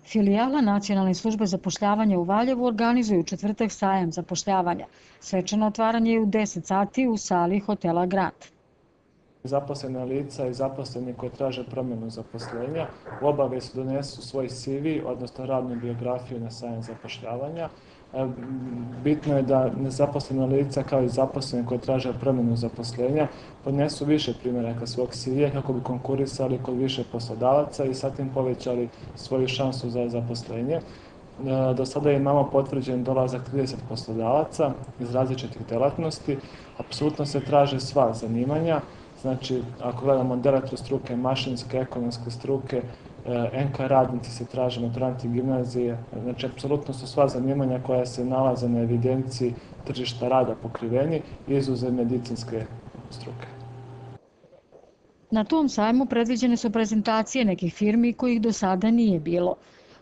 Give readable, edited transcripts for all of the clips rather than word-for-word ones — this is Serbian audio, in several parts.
Filijala Nacionalne službe zapošljavanja u Valjevu organizuju u četvrtak sajam zapošljavanja. Svečano otvaranje je u 10 sati u sali hotela Grand. Zaposlena lica i zaposleni koji traže promjenu zaposlenja u obavezi donesu svoj CV, odnosno radnu biografiju na sajam zapošljavanja. Bitno je da nezaposlena lica kao i zaposleni koji traže promjenu zaposlenja podnesu više primjeraka svog CV-a kako bi konkurisali kod više poslodavaca i sa tim povećali svoju šansu za zaposlenje. Do sada imamo potvrđen dolazak 30 poslodavaca iz različitih delatnosti. Apsolutno se traže sva zanimanja. Znači, ako gledamo elektrostruke, mašinske, ekonomske struke, NK radnici se traže, maturanti gimnazije, znači, apsolutno su sva zanimanja koja se nalaze na evidenciji tržišta rada pokriveni, izuzev medicinske struke. Na tom sajmu predviđene su prezentacije nekih firmi kojih do sada nije bilo.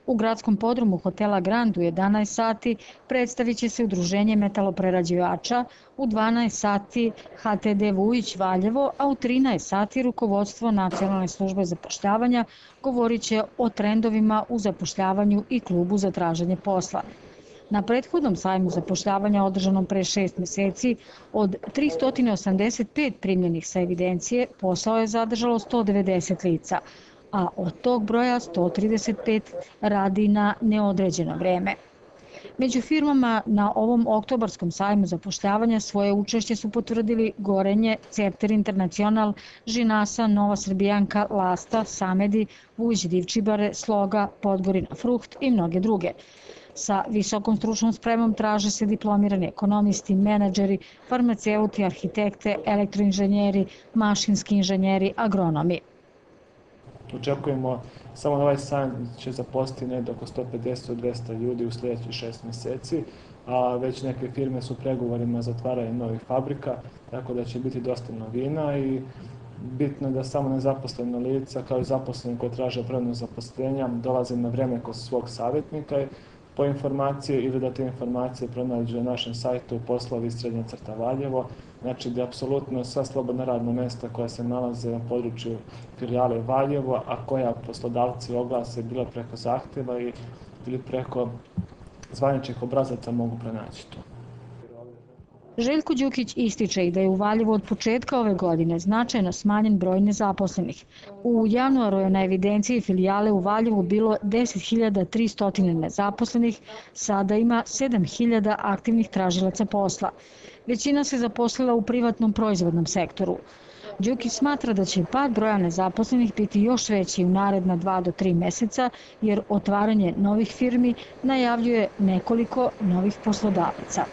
U gradskom podrumu hotela Grand u 11 sati predstavit će se udruženje metaloprerađivača, u 12 sati HTD Vujić Valjevo, a u 13 sati rukovodstvo Nacionalne službe zapošljavanja govorit će o trendovima u zapošljavanju i klubu za traženje posla. Na prethodnom sajmu zapošljavanja održanom pre 6 meseci od 385 primljenih sa evidencije posao je zadržalo 190 lica, a od tog broja 135 radi na neodređeno vreme. Među firmama na ovom oktobarskom sajmu zapošljavanja svoje učešće su potvrdili Gorenje, Cepter Internacional, Žinasa, Nova Srbijanka, Lasta, Samedi, Vujić Divčibare, Sloga, Podgorina Fruht i mnoge druge. Sa visokom stručnom spremom traže se diplomirani ekonomisti, menadžeri, farmaceuti, arhitekte, elektroinženjeri, mašinski inženjeri, agronomi. Očekujemo samo na ovaj sajam će zaposliti negdje oko 150-200 ljudi u sljedećih 6 mjeseci, a već neke firme su pregovorima za otvaranje novih fabrika, tako da će biti dosta novina i bitno je da samo nezaposlena lica kao i zaposleni koji traže promjenu zaposlenja dolaze na vrijeme kod svog savjetnika po informacije ili da te informacije pronađe na našem sajtu poslovi_Valjevo, znači da je apsolutno sva slobodna radna mjesta koja se nalaze na području filijale Valjevo, a koja poslodavci oglase bilo preko zahtjeva ili preko zvaničnih obrazaca mogu pronaći to. Željko Đukić ističe i da je u Valjevu od početka ove godine značajno smanjen broj nezaposlenih. U januaru je na evidenciji filijale u Valjevu bilo 10.300 nezaposlenih, sada ima 7.000 aktivnih tražilaca posla. Većina se zaposlila u privatnom proizvodnom sektoru. Đukić smatra da će pad broja nezaposlenih biti još veći u naredna 2 do 3 mjeseca, jer otvaranje novih firmi najavljuje nekoliko novih poslodavaca.